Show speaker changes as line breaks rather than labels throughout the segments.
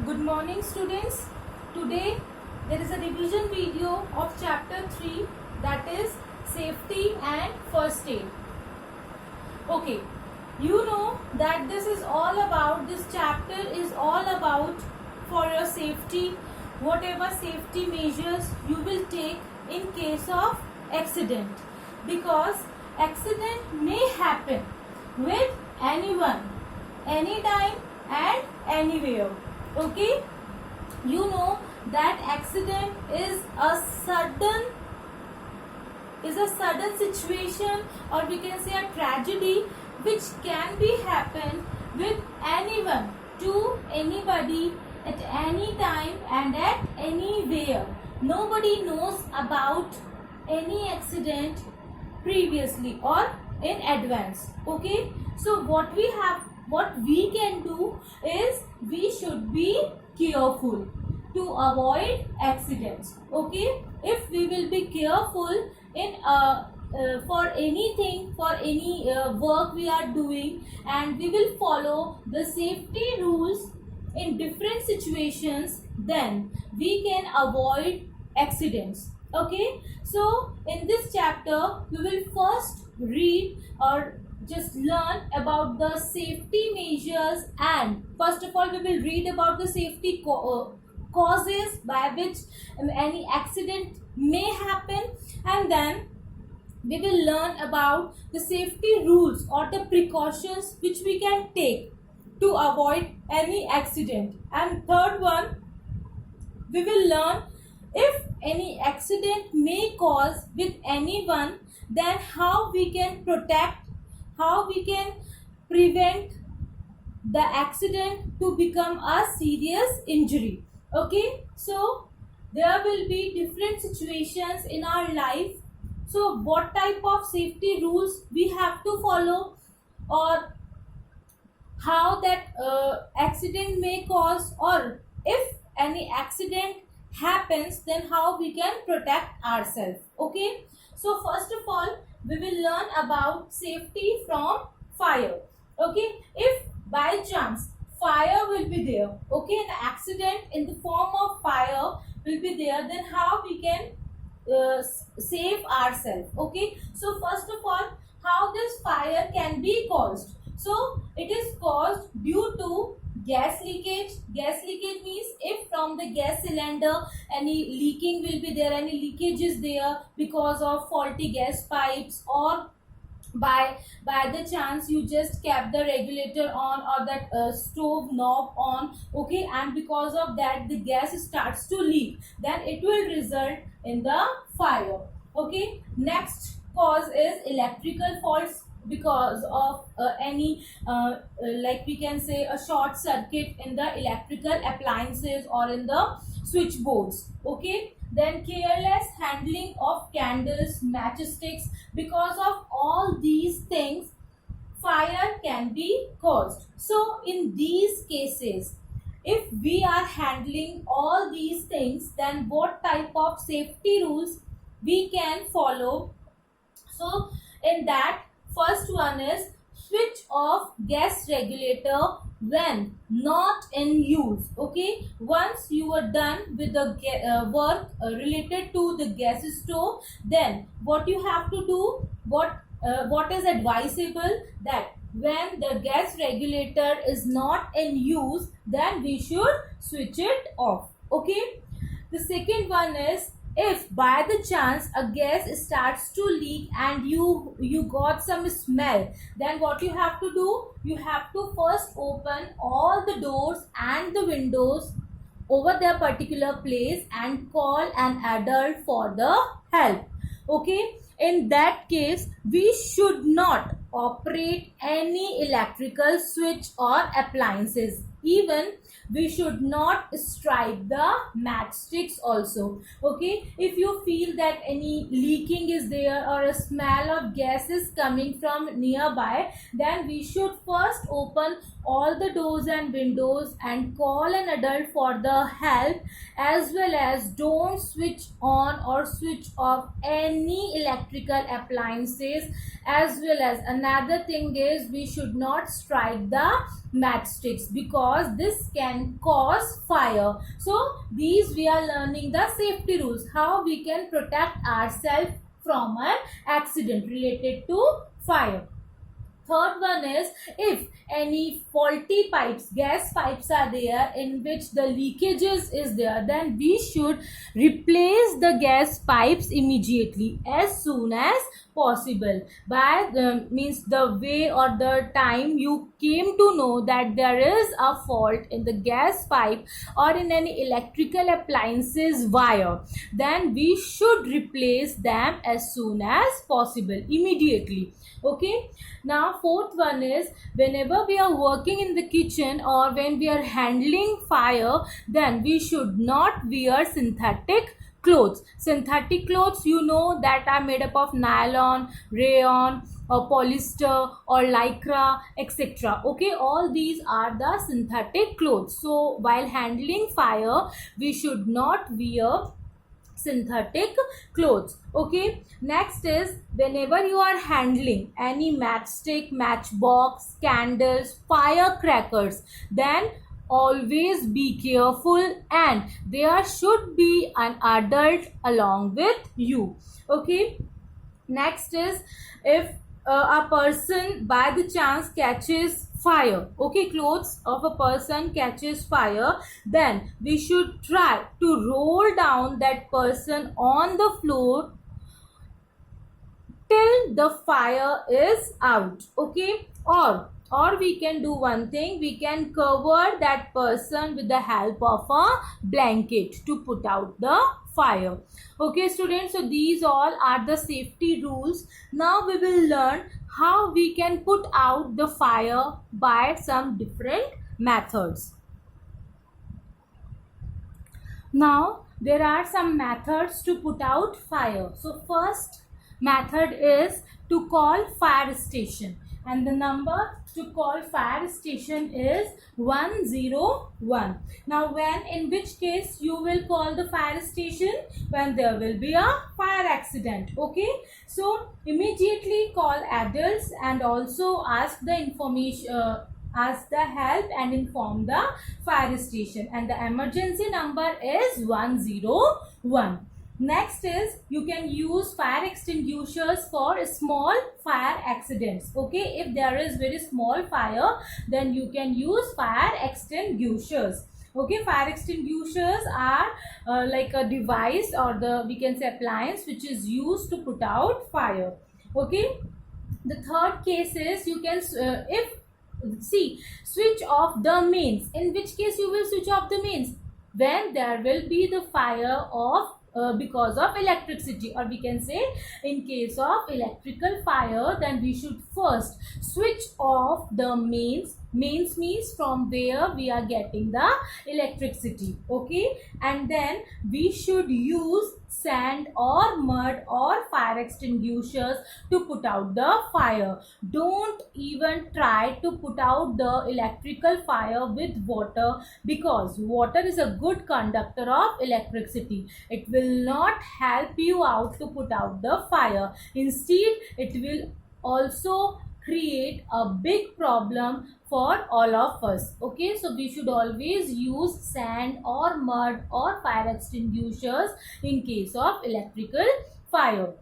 Good morning students. Today there is a revision video of chapter 3, that is safety and first aid. Okay, you know that this chapter is all about for your safety, whatever safety measures you will take in case of accident, because accident may happen with anyone, anytime and anywhere. Okay, you know that accident is a sudden situation, or we can say a tragedy, which can be happen with anyone, to anybody, at any time and at anywhere. Nobody knows about any accident previously or in advance. Okay, so what we can do is we should be careful to avoid accidents. Okay, if we will be careful in for anything, for any work we are doing, and we will follow the safety rules in different situations, then we can avoid accidents. Okay, so in this chapter we will first read or just learn about the safety measures, and first of all we will read about the safety causes by which any accident may happen, and then we will learn about the safety rules or the precautions which we can take to avoid any accident. And third one, we will learn if any accident may cause with anyone, then how we can protect, how we can prevent the accident to become a serious injury. Okay, so there will be different situations in our life, so what type of safety rules we have to follow, or how that accident may cause, or if any accident happens, then how we can protect ourselves. Okay, so first of all we will learn about safety from fire. Okay, if by chance fire will be there, okay, an accident in the form of fire will be there, then how we can save ourselves. Okay, so first of all, how this fire can be caused? So it is caused due to gas leakage. Gas leakage means if from the gas cylinder any leaking will be there, any leakage is there because of faulty gas pipes, or by the chance you just kept the regulator on, or that stove knob on, okay, and because of that the gas starts to leak, then it will result in the fire. Okay, next cause is electrical faults, because of any like we can say a short circuit in the electrical appliances or in the switchboards. Okay, then careless handling of candles, matchsticks, because of all these things fire can be caused. So in these cases, if we are handling all these things, then what type of safety rules we can follow? So in that, first one is switch off gas regulator when not in use. Okay, once you are done with the work related to the gas stove, then what you have to do, what is advisable, that when the gas regulator is not in use, then we should switch it off. Okay, the second one is if by the chance a gas starts to leak and you got some smell, then what you have to do, you have to first open all the doors and the windows over their particular place and call an adult for the help. Okay, in that case we should not operate any electrical switch or appliances. Even we should not strike the matchsticks also. Okay, if you feel that any leaking is there or a smell of gas is coming from nearby, then we should first open all the doors and windows and call an adult for the help, as well as don't switch on or switch off any electrical appliances. As well as another thing is we should not strike the matchsticks, because this can cause fire. So these we are learning the safety rules, how we can protect ourselves from an accident related to fire. Third one is, if any faulty pipes, gas pipes are there in which the leakages is there, then we should replace the gas pipes immediately as soon as possible. By the means the way or the time you came to know that there is a fault in the gas pipe or in any electrical appliances wire, then we should replace them as soon as possible, immediately. Okay. Now fourth one is, whenever we are working in the kitchen or when we are handling fire, then we should not wear synthetic clothes. Synthetic clothes, you know, that are made up of nylon, rayon, or polyester or lycra, etc. Okay, all these are the synthetic clothes. So while handling fire, we should not wear synthetic clothes. Okay, next is, whenever you are handling any matchstick, matchbox, candles, firecrackers, then always be careful, and there should be an adult along with you. Okay, next is, if a person by the chance catches fire, okay, clothes of a person catches fire, then we should try to roll down that person on the floor till the fire is out. Okay, or we can do one thing, we can cover that person with the help of a blanket to put out the fire. Okay students, so these all are the safety rules. Now we will learn how we can put out the fire by some different methods. Now there are some methods to put out fire. So first method is to call fire station, and the number to call fire station is 101. Now when, in which case you will call the fire station? When there will be a fire accident. Okay, so immediately call adults and also ask the information, ask the help and inform the fire station, and the emergency number is 101. Next is, you can use fire extinguishers for small fire accidents. Okay, if there is very small fire, then you can use fire extinguishers. Okay, fire extinguishers are like a device, or the, we can say, appliance which is used to put out fire. Okay, the third case is, you can switch off the mains. In which case you will switch off the mains? When there will be the fire of because of electricity, or we can say in case of electrical fire, then we should first switch off the mains. Mains means from where we are getting the electricity. Okay, and then we should use sand or mud or fire extinguishers to put out the fire. Don't even try to put out the electrical fire with water, because water is a good conductor of electricity. It will not help you out to put out the fire. Instead, it will also create a big problem for all of us. Okay, so we should always use sand or mud or fire extinguishers in case of electrical fire.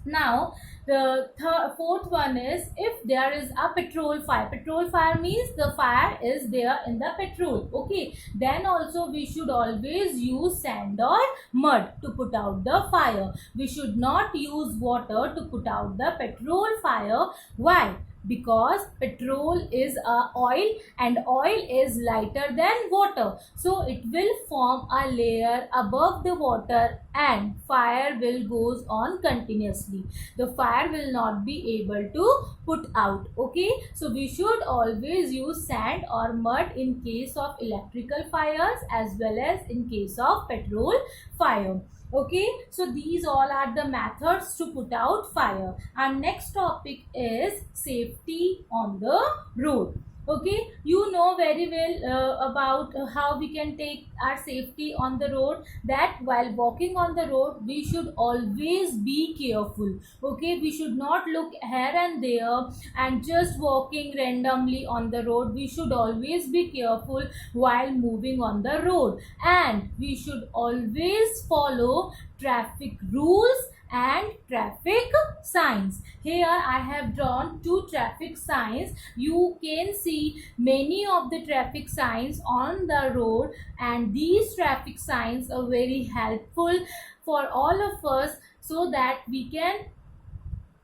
Now the fourth one is, if there is a petrol fire. Petrol fire means the fire is there in the petrol. Okay, then also we should always use sand or mud to put out the fire. We should not use water to put out the petrol fire. Why? Because petrol is a oil, and oil is lighter than water, so it will form a layer above the water and fire will goes on continuously. The fire will not be able to put out. Okay, so we should always use sand or mud in case of electrical fires as well as in case of petrol fire. Okay, so these all are the methods to put out fire. Our next topic is safety on the road. Okay, you know very well about how we can take our safety on the road, that while walking on the road we should always be careful. Okay, we should not look here and there and just walking randomly on the road. We should always be careful while moving on the road, and we should always follow traffic rules and traffic signs. Here I have drawn two traffic signs. You can see many of the traffic signs on the road, and these traffic signs are very helpful for all of us so that we can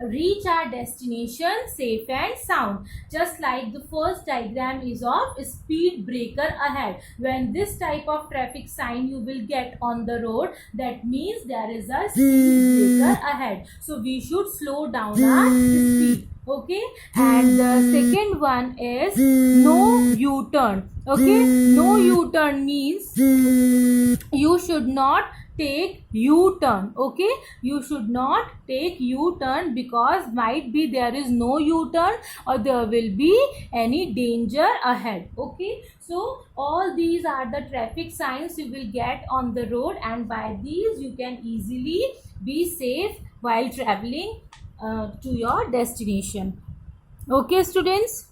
reach our destination safe and sound. Just like the first diagram is of speed breaker ahead. When this type of traffic sign you will get on the road, that means there is a speed breaker ahead, so we should slow down our speed. Okay, and the second one is no U-turn. Okay, no U-turn means you should not take U-turn. Okay, you should not take U-turn because might be there is no U-turn or there will be any danger ahead. Okay, so all these are the traffic signs you will get on the road, and by these you can easily be safe while traveling to your destination. Okay, students.